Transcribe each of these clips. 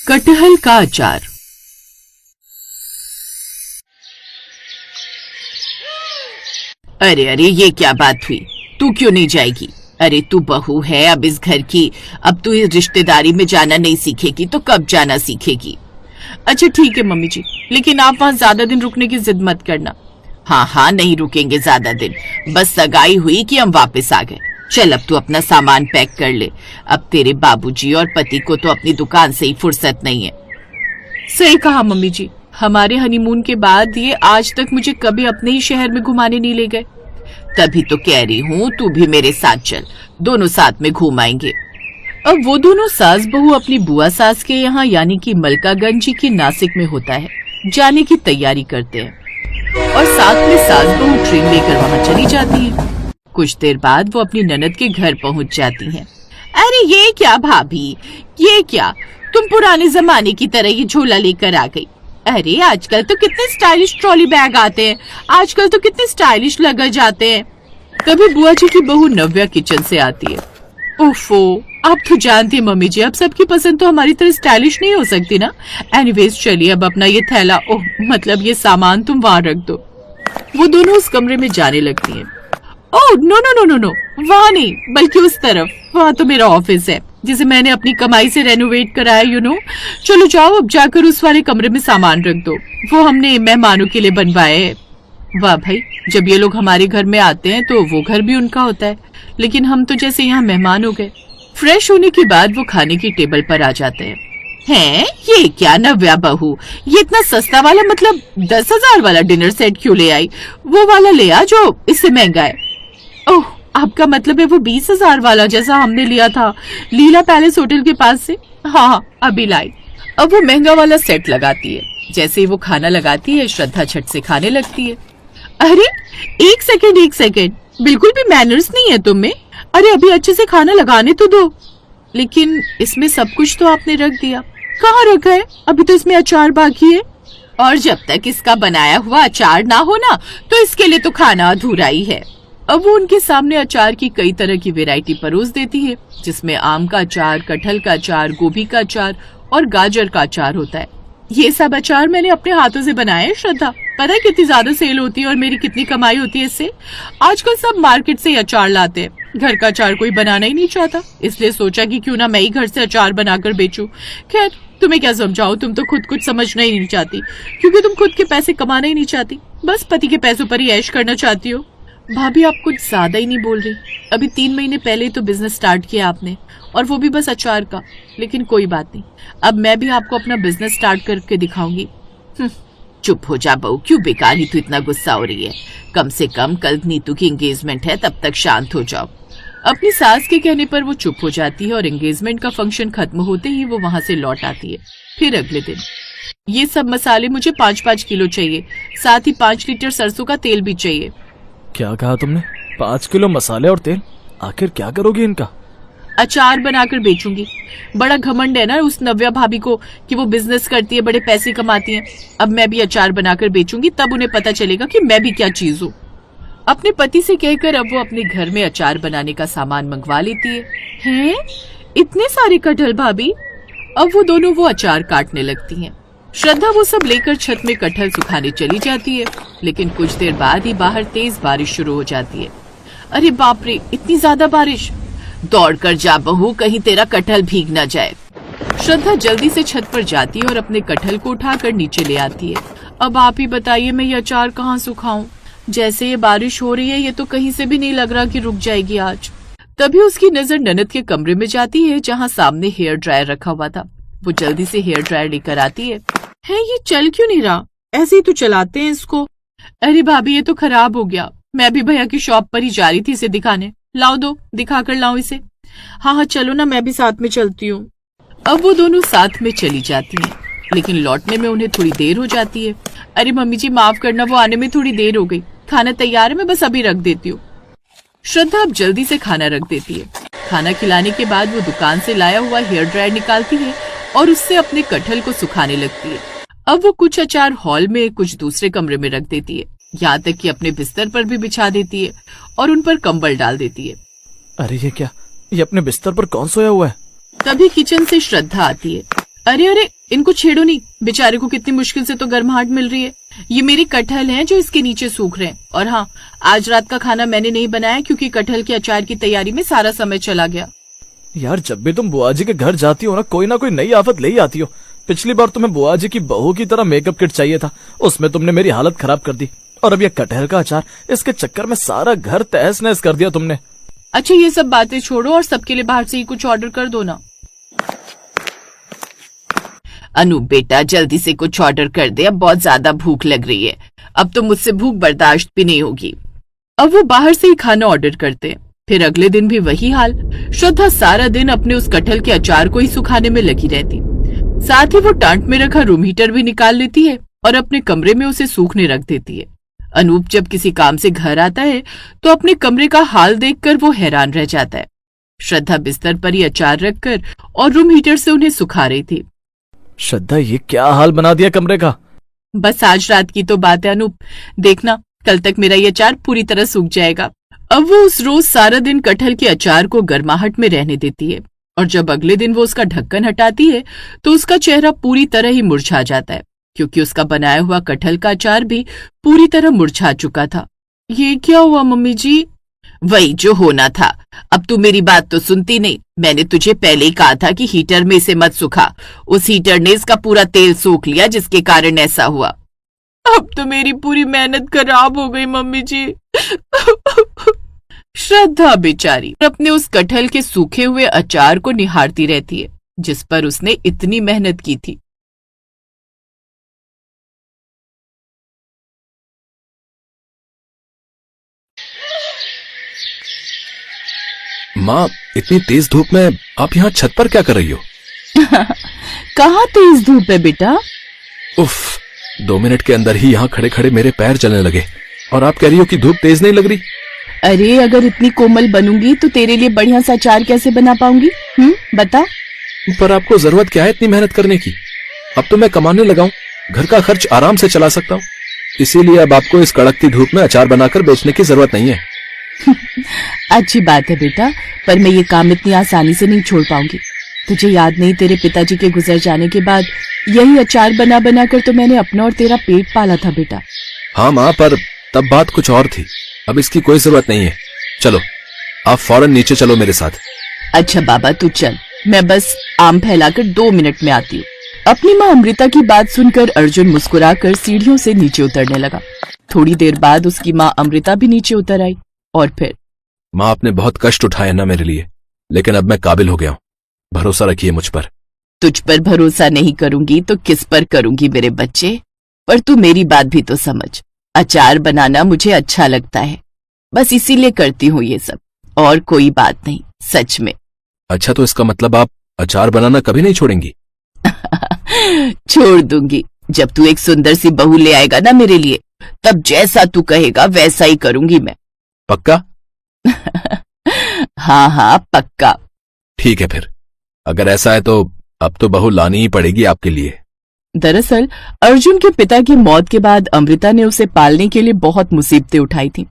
कटहल का अचार। अरे अरे, ये क्या बात हुई? तू क्यों नहीं जाएगी? अरे तू बहू है अब इस घर की, अब तू इस रिश्तेदारी में जाना नहीं सीखेगी तो कब जाना सीखेगी? अच्छा ठीक है मम्मी जी, लेकिन आप वहाँ ज्यादा दिन रुकने की जिद मत करना। हाँ हाँ, नहीं रुकेंगे ज्यादा दिन, बस सगाई हुई कि हम वापस आ गए। चल अब तू अपना सामान पैक कर ले, अब तेरे बाबूजी और पति को तो अपनी दुकान से ही फुर्सत नहीं है। सही कहा मम्मी जी, हमारे हनीमून के बाद ये आज तक मुझे कभी अपने ही शहर में घुमाने नहीं ले गए। तभी तो कह रही हूँ तू भी मेरे साथ चल, दोनों साथ में घूम आएंगे। अब वो दोनों सास बहू अपनी बुआ सास के यहाँ यानी कि मलकागंज की नासिक में होता है जाने की तैयारी करते हैं और साथ में सास बहू ट्रेन लेकर वहाँ चली जाती है। कुछ देर बाद वो अपनी ननद के घर पहुँच जाती हैं। अरे ये क्या भाभी, ये क्या, तुम पुराने जमाने की तरह ये झोला लेकर आ गई? अरे आजकल तो कितने स्टाइलिश ट्रॉली बैग आते हैं, आजकल तो कितने स्टाइलिश लगेज आते हैं। तभी बुआ जी की बहू नव्या किचन से आती है। ओफो, आप तो जानती है मम्मी जी, अब सबकी पसंद तो हमारी तरह स्टाइलिश नहीं हो सकती ना। एनीवेज चलिए अब अपना ये थैला, ओह मतलब ये सामान तुम वहाँ रख दो। वो दोनों उस कमरे में जाने लगती हैं। Oh no no no no no, वहाँ नहीं बल्कि उस तरफ, वहाँ तो मेरा ऑफिस है जिसे मैंने अपनी कमाई से रेनोवेट कराया, यू नो। चलो जाओ अब जाकर उस वाले कमरे में सामान रख दो, वो हमने मेहमानों के लिए बनवाए है। वाह भाई, जब ये लोग हमारे घर में आते हैं तो वो घर भी उनका होता है, लेकिन हम तो जैसे यहाँ मेहमान हो गए। फ्रेश होने के बाद वो खाने की टेबल पर आ जाते हैं। हैं, ये क्या नव्या बहू, ये इतना सस्ता वाला मतलब 10,000 वाला डिनर सेट क्यों ले आई? वो वाला ले आ जो इससे महंगा है। ओह, आपका मतलब है वो 20,000 वाला जैसा हमने लिया था लीला पैलेस होटल के पास से? हाँ अभी लाई। अब वो महंगा वाला सेट लगाती है। जैसे ही वो खाना लगाती है श्रद्धा झट से खाने लगती है। अरे एक सेकेंड, बिल्कुल भी मैनर्स नहीं है तुम में। अरे अभी अच्छे से खाना लगाने तो दो। लेकिन इसमें सब कुछ तो आपने रख दिया। कहाँ रखा है? अभी तो इसमें अचार बाकी है, और जब तक इसका बनाया हुआ अचार ना हो ना तो इसके लिए तो खाना अधूरा ही है। अब वो उनके सामने अचार की कई तरह की वैरायटी परोस देती है, जिसमें आम का अचार, कटहल का अचार, गोभी का अचार और गाजर का अचार होता है। ये सब अचार मैंने अपने हाथों से बनाए हैं श्रद्धा। पता है कितनी ज्यादा सेल होती है और मेरी कितनी कमाई होती है इससे? आजकल सब मार्केट से ही अचार लाते हैं, घर का अचार कोई बनाना ही नहीं चाहता, इसलिए सोचा कि क्यों ना मैं ही घर से अचार बनाकर बेचूं। खैर तुम्हें क्या समझाऊं, तुम तो खुद कुछ समझना ही नहीं चाहती, क्योंकि तुम खुद के पैसे कमाना ही नहीं चाहती, बस पति के पैसों पर ही ऐश करना चाहती हो। भाभी आप कुछ ज्यादा ही नहीं बोल रही, अभी 3 महीने पहले तो बिजनेस स्टार्ट किया आपने, और वो भी बस अचार का। लेकिन कोई बात नहीं, अब मैं भी आपको अपना बिजनेस स्टार्ट करके दिखाऊंगी। चुप हो जा बहू, क्यों बेकार ही तू इतना गुस्सा हो रही है? कम से कम कल नीतू की एंगेजमेंट है, तब तक शांत हो जाओ। अपनी सास के कहने पर वो चुप हो जाती है और एंगेजमेंट का फंक्शन खत्म होते ही वो वहाँ से लौट आती है। फिर अगले दिन, ये सब मसाले मुझे 5-5 किलो चाहिए, साथ ही 5 लीटर सरसों का तेल भी चाहिए। क्या कहा तुमने? 5 किलो मसाले और तेल? आखिर क्या करोगी इनका? अचार बनाकर बेचूंगी। बड़ा घमंड है ना उस नव्या भाभी को कि वो बिजनेस करती है, बड़े पैसे कमाती है। अब मैं भी अचार बनाकर बेचूंगी, तब उन्हें पता चलेगा कि मैं भी क्या चीज हूँ। अपने पति से कहकर अब वो अपने घर में अचार बनाने का सामान मंगवा लेती है। हैं? इतने सारे कटहल भाभी? अब वो दोनों वो अचार काटने लगती हैं। श्रद्धा वो सब लेकर छत में कटहल सुखाने चली जाती है, लेकिन कुछ देर बाद ही बाहर तेज बारिश शुरू हो जाती है। अरे बाप रे, इतनी ज्यादा बारिश! दौड़ कर जा बहू, कहीं तेरा कटहल भीग न जाए। श्रद्धा जल्दी से छत पर जाती है और अपने कटहल को उठाकर नीचे ले आती है। अब आप ही बताइए मैं ये अचार कहाँ सुखाऊं? जैसे ये बारिश हो रही है, ये तो कहीं से भी नहीं लग रहा कि रुक जाएगी आज। तभी उसकी नजर ननद के कमरे में जाती है, जहाँ सामने हेयर ड्रायर रखा हुआ था। वो जल्दी से हेयर ड्रायर लेकर आती है। ये चल क्यों नहीं रहा? ऐसे ही तो चलाते हैं इसको। अरे भाभी ये तो खराब हो गया, मैं भी भैया की शॉप पर ही जा रही थी इसे दिखाने। लाओ दो, दिखा कर लाओ इसे। हाँ चलो ना, मैं भी साथ में चलती हूँ। अब वो दोनों साथ में चली जाती हैं, लेकिन लौटने में उन्हें थोड़ी देर हो जाती है। अरे मम्मी जी माफ करना, वो आने में थोड़ी देर हो गई। खाना तैयार है, मैं बस अभी रख देती हूँ। श्रद्धा अब जल्दी से खाना रख देती है। खाना खिलाने के बाद वो दुकान से लाया हुआ हेयर ड्रायर निकालती है और उससे अपने कटहल को सुखाने लगती है। अब वो कुछ अचार हॉल में, कुछ दूसरे कमरे में रख देती है, यहाँ तक कि अपने बिस्तर पर भी बिछा देती है और उन पर कंबल डाल देती है। अरे ये क्या, ये अपने बिस्तर पर कौन सोया हुआ है? तभी किचन से श्रद्धा आती है। अरे अरे, इनको छेड़ो नहीं, बेचारे को कितनी मुश्किल से तो गर्माहट मिल रही है। ये मेरी कटहल हैं जो इसके नीचे सूख रहे हैं। और हाँ, आज रात का खाना मैंने नहीं बनाया क्योंकि कटहल के अचार की तैयारी में सारा समय चला गया। यार जब भी तुम बुआ जी के घर जाती हो ना कोई नई आफत ले ही आती हो। पिछली बार तुम्हें बुआ जी की बहू की तरह मेकअप किट चाहिए था, उसमें तुमने मेरी हालत खराब कर दी। और अब ये कटहल का अचार, इसके चक्कर में सारा घर तहस नहस कर दिया तुमने। अच्छा ये सब बातें छोड़ो और सबके लिए बाहर से ही कुछ ऑर्डर कर दो ना। अनूप बेटा जल्दी से कुछ ऑर्डर कर दे, अब बहुत ज्यादा भूख लग रही है। अब तो मुझसे भूख बर्दाश्त भी नहीं होगी। अब वो बाहर से ही खाना ऑर्डर करते। फिर अगले दिन भी वही हाल। श्रद्धा सारा दिन अपने उस कटहल के अचार को ही सुखाने में लगी रहती। साथ ही वो टांट में रखा रूम हीटर भी निकाल लेती है और अपने कमरे में उसे सूखने रख देती है। अनूप जब किसी काम से घर आता है तो अपने कमरे का हाल देखकर वो हैरान रह जाता है। श्रद्धा बिस्तर पर ही अचार रखकर और रूम हीटर से उन्हें सुखा रही थी। श्रद्धा ये क्या हाल बना दिया कमरे का। बस आज रात की तो बात है अनूप, देखना कल तक मेरा ये अचार पूरी तरह सूख जाएगा। अब वो उस रोज सारा दिन कटहल के अचार को गर्माहट में रहने देती है और जब अगले दिन वो उसका ढक्कन हटाती है तो उसका चेहरा पूरी तरह ही मुरझा जाता है क्योंकि उसका बनाया हुआ कटहल का अचार भी पूरी तरह मुरझा चुका था। ये क्या हुआ मम्मी जी? वही जो होना था। अब तू मेरी बात तो सुनती नहीं। मैंने तुझे पहले ही कहा था कि हीटर में इसे मत सुखा। उस हीटर ने इसका पूरा तेल सोख लिया जिसके कारण ऐसा हुआ। अब तो मेरी पूरी मेहनत खराब हो गई मम्मी जी। श्रद्धा बेचारी अपने उस कटहल के सूखे हुए अचार को निहारती रहती है जिस पर उसने इतनी मेहनत की थी। माँ, इतनी तेज धूप में आप यहाँ छत पर क्या कर रही हो? कहाँ तेज धूप है बेटा? उफ, 2 मिनट के अंदर ही यहाँ खड़े खड़े मेरे पैर जलने लगे और आप कह रही हो कि धूप तेज नहीं लग रही। अरे अगर इतनी कोमल बनूंगी तो तेरे लिए बढ़िया सा अचार कैसे बना पाऊंगी? बता। पर आपको जरूरत क्या है इतनी मेहनत करने की? अब तो मैं कमाने लगा हूँ, घर का खर्च आराम से चला सकता हूँ। इसीलिए अब आपको इस कड़कती धूप में अचार बनाकर बेचने की जरूरत नहीं है। अच्छी बात है बेटा, पर मैं ये काम इतनी आसानी से नहीं छोड़ पाऊंगी। तुझे याद नहीं, तेरे पिताजी के गुजर जाने के बाद यही अचार बना बना कर तो मैंने अपना और तेरा पेट पाला था बेटा। हाँ माँ, पर तब बात कुछ और थी, अब इसकी कोई जरूरत नहीं है। चलो आप फौरन नीचे चलो मेरे साथ। अच्छा बाबा तू चल, मैं बस आम फैलाकर 2 मिनट में आती हूँ। अपनी माँ अमृता की बात सुनकर अर्जुन मुस्कुराकर सीढ़ियों से नीचे उतरने लगा। थोड़ी देर बाद उसकी माँ अमृता भी नीचे उतर आई और फिर, माँ आपने बहुत कष्ट उठाए ना मेरे लिए, लेकिन अब मैं काबिल हो गया हूँ, भरोसा रखिए मुझ पर। तुझ पर भरोसा नहीं करूंगी तो किस पर करूंगी मेरे बच्चे? पर तू मेरी बात भी तो समझ। अचार बनाना मुझे अच्छा लगता है, बस इसीलिए करती हूँ ये सब, और कोई बात नहीं, सच में। अच्छा तो इसका मतलब आप अचार बनाना कभी नहीं छोड़ेंगी? छोड़ दूंगी। जब तू एक सुंदर सी बहू ले आएगा ना मेरे लिए, तब जैसा तू कहेगा वैसा ही करूंगी मैं। पक्का? हाँ हाँ पक्का। ठीक है फिर, अगर ऐसा है तो अब तो बहू लानी ही पड़ेगी आपके लिए। दरअसल अर्जुन के पिता की मौत के बाद अमृता ने उसे पालने के लिए बहुत मुसीबतें उठाई थी।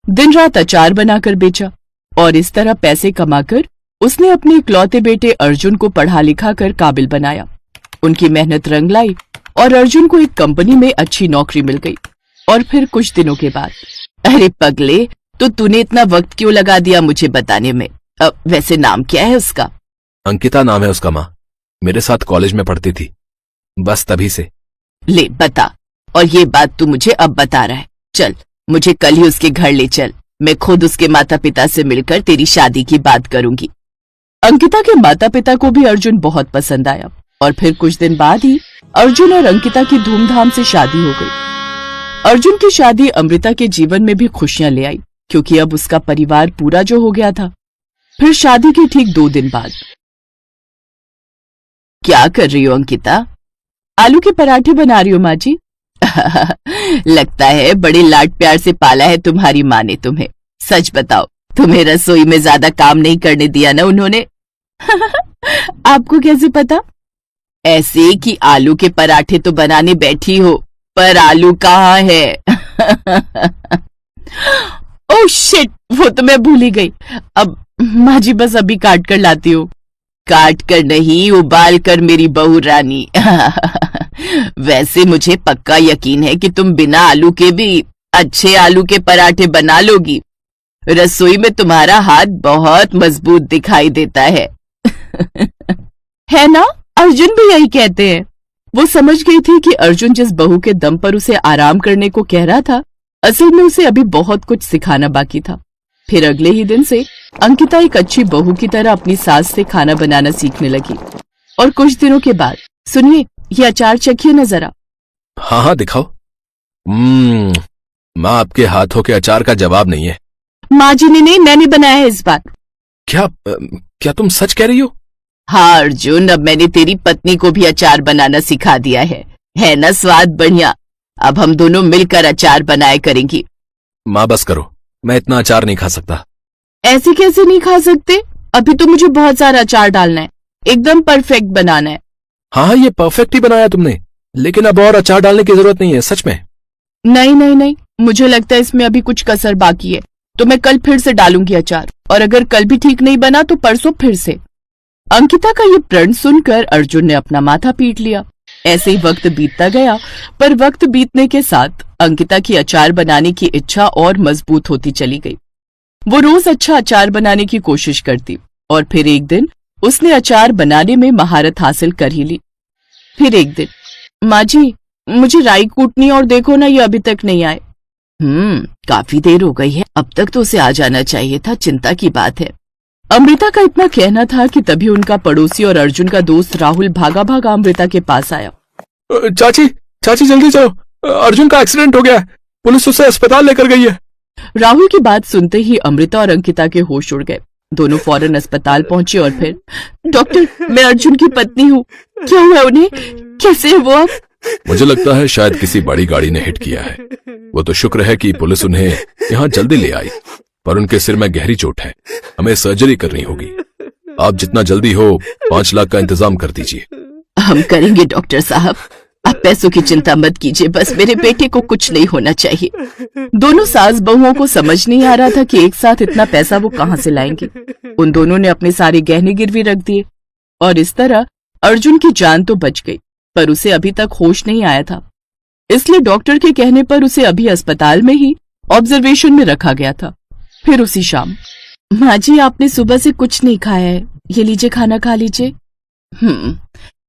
दिन रात अचार बनाकर बेचा और इस तरह पैसे कमाकर उसने अपने इकलौते बेटे अर्जुन को पढ़ा लिखा कर काबिल बनाया। उनकी मेहनत रंग लाई और अर्जुन को एक कंपनी में अच्छी नौकरी मिल गई। और फिर कुछ दिनों के बाद, अरे पगले, तो तूने इतना वक्त क्यों लगा दिया मुझे बताने में? वैसे नाम क्या है उसका? अंकिता नाम है उसका माँ, मेरे साथ कॉलेज में पढ़ती थी, बस तभी से। ले बता, और ये बात तू मुझे अब बता रहा है। चल मुझे कल ही उसके घर ले चल, मैं खुद उसके माता पिता से मिलकर तेरी शादी की बात करूंगी। अंकिता के माता पिता को भी अर्जुन बहुत पसंद आया और फिर कुछ दिन बाद ही अर्जुन और अंकिता की धूमधाम से शादी हो गई। अर्जुन की शादी अमृता के जीवन में भी खुशियां ले आई क्योंकि अब उसका परिवार पूरा जो हो गया था। फिर शादी के ठीक 2 दिन बाद, क्या कर रही हो अंकिता? आलू के पराठे बना रही हो माँ जी। लगता है बड़े लाड प्यार से पाला है तुम्हारी माँ ने तुम्हें। सच बताओ, तुम्हें रसोई में ज्यादा काम नहीं करने दिया ना उन्होंने? आपको कैसे पता? ऐसे कि आलू के पराठे तो बनाने बैठी हो, पर आलू कहाँ है? ओह शिट, वो तो मैं भूल ही गई। अब माँ जी बस अभी काट कर लाती हूँ। काट कर नहीं, उबाल कर मेरी बहू रानी। वैसे मुझे पक्का यकीन है कि तुम बिना आलू के भी अच्छे आलू के पराठे बना लोगी। रसोई में तुम्हारा हाथ बहुत मजबूत दिखाई देता है। है ना? अर्जुन भी यही कहते हैं। वो समझ गई थी कि अर्जुन जिस बहू के दम पर उसे आराम करने को कह रहा था, असल में उसे अभी बहुत कुछ सिखाना बाकी था। फिर अगले ही दिन से अंकिता एक अच्छी बहू की तरह अपनी सास से खाना बनाना सीखने लगी। और कुछ दिनों के बाद, सुनिए, ये अचार चखिए न जरा। हाँ हाँ, दिखाओ। माँ, आपके हाथों के अचार का जवाब नहीं है। माँ जी ने नहीं, मैंने बनाया है इस बार। क्या तुम सच कह रही हो? हाँ अर्जुन, अब मैंने तेरी पत्नी को भी अचार बनाना सिखा दिया है ना स्वाद बढ़िया। अब हम दोनों मिलकर अचार बनाया करेंगी। माँ बस करो, मैं इतना अचार नहीं खा सकता। ऐसे कैसे नहीं खा सकते? अभी तो मुझे बहुत सारा अचार डालना है, एकदम परफेक्ट बनाना है। हाँ, ये परफेक्ट ही बनाया तुमने, लेकिन अब और अचार डालने की जरूरत नहीं है, सच में। नहीं नहीं नहीं, मुझे लगता है इसमें अभी कुछ कसर बाकी है, तो मैं कल फिर से डालूंगी अचार, और अगर कल भी ठीक नहीं बना तो परसों फिर से। अंकिता का ये प्रण सुनकर अर्जुन ने अपना माथा पीट लिया। ऐसे ही वक्त बीतता गया, पर वक्त बीतने के साथ अंकिता की अचार बनाने की इच्छा और मजबूत होती चली गई। वो रोज अच्छा अचार बनाने की कोशिश करती, और फिर एक दिन उसने अचार बनाने में महारत हासिल कर ही ली। फिर एक दिन, माँ जी, मुझे राई कूटनी, और देखो ना, ये अभी तक नहीं आए। काफी देर हो गई है, अब तक तो उसे आ जाना चाहिए था, चिंता की बात है। अमृता का इतना कहना था कि तभी उनका पड़ोसी और अर्जुन का दोस्त राहुल भागा भागा अमृता के पास आया। चाची जल्दी चलो, अर्जुन का एक्सीडेंट हो गया है, पुलिस उसे अस्पताल लेकर गई है। राहुल की बात सुनते ही अमृता और अंकिता के होश उड़ गए। दोनों फौरन अस्पताल पहुंचे और फिर, डॉक्टर, मैं अर्जुन की पत्नी हूँ, क्या हुआ उन्हें, कैसे है वो अब? मुझे लगता है शायद किसी बड़ी गाड़ी ने हिट किया है। वो तो शुक्र है कि पुलिस उन्हें यहाँ जल्दी ले आई, पर उनके सिर में गहरी चोट है, हमें सर्जरी करनी होगी। आप जितना जल्दी हो 5 लाख का इंतजाम कर दीजिए। हम करेंगे डॉक्टर साहब, आप पैसों की चिंता मत कीजिए, बस मेरे बेटे को कुछ नहीं होना चाहिए। दोनों सास बहुओं को समझ नहीं आ रहा था कि एक साथ इतना पैसा वो कहाँ से लाएंगे। उन दोनों ने अपने सारे गहने गिरवी रख दिए, और इस तरह अर्जुन की जान तो बच गई, पर उसे अभी तक होश नहीं आया था। इसलिए डॉक्टर के कहने पर उसे अभी अस्पताल में ही ऑब्जर्वेशन में रखा गया था। फिर उसी शाम, माँ जी, आपने सुबह से कुछ नहीं खाया है, ये लीजिए, खाना खा लीजिए।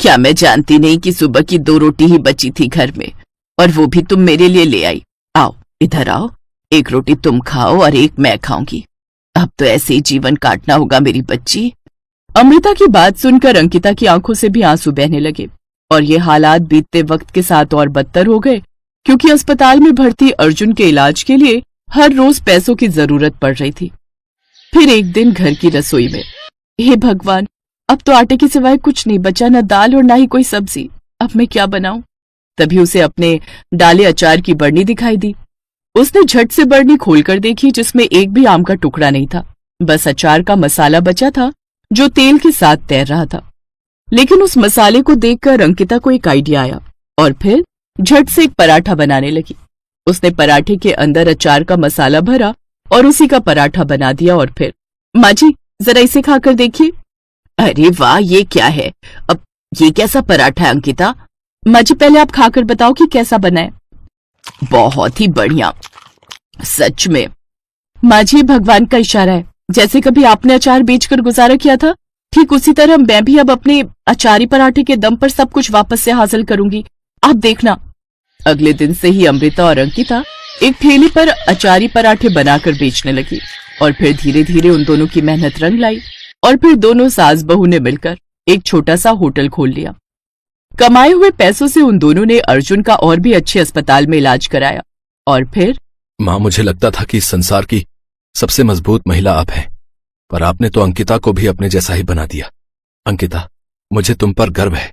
क्या मैं जानती नहीं कि सुबह की 2 रोटी ही बची थी घर में, और वो भी तुम मेरे लिए ले आई। आओ इधर आओ, 1 रोटी तुम खाओ और 1 मैं खाऊंगी। अब तो ऐसे ही जीवन काटना होगा मेरी बच्ची। अमृता की बात सुनकर अंकिता की आंखों से भी आंसू बहने लगे, और ये हालात बीतते वक्त के साथ और बदतर हो गए, क्योंकि अस्पताल में भर्ती अर्जुन के इलाज के लिए हर रोज पैसों की जरूरत पड़ रही थी। फिर एक दिन घर की रसोई में, हे भगवान, अब तो आटे के सिवाय कुछ नहीं बचा, न दाल और ना ही कोई सब्जी, अब मैं क्या बनाऊं? तभी उसे अपने डाले अचार की बरनी दिखाई दी। उसने झट से बरनी खोलकर देखी, जिसमें एक भी आम का टुकड़ा नहीं था, बस अचार का मसाला बचा था जो तेल के साथ तैर रहा था। लेकिन उस मसाले को देखकर अंकिता को एक आइडिया आया, और फिर झट से एक पराठा बनाने लगी। उसने पराठे के अंदर अचार का मसाला भरा और उसी का पराठा बना दिया, और फिर, माँ जी, जरा इसे खाकर देखिए। अरे वाह, ये क्या है? अब ये कैसा पराठा है अंकिता? माँ जी, पहले आप खाकर बताओ कि कैसा बना है। बहुत ही बढ़िया, सच में। माँ जी, भगवान का इशारा है, जैसे कभी आपने अचार बेचकर गुजारा किया था, ठीक उसी तरह मैं भी अब अपने अचारी पराठे के दम पर सब कुछ वापस से हासिल करूंगी, आप देखना। अगले दिन से ही अमृता और अंकिता एक ठेले पर अचारी पराठे बनाकर बेचने लगी, और फिर धीरे धीरे उन दोनों की मेहनत रंग लाई, और फिर दोनों सास बहू ने मिलकर एक छोटा सा होटल खोल लिया। कमाए हुए पैसों से उन दोनों ने अर्जुन का और भी अच्छे अस्पताल में इलाज कराया, और फिर, माँ, मुझे लगता था कि इस संसार की सबसे मजबूत महिला आप हैं, पर आपने तो अंकिता को भी अपने जैसा ही बना दिया। अंकिता, मुझे तुम पर गर्व है।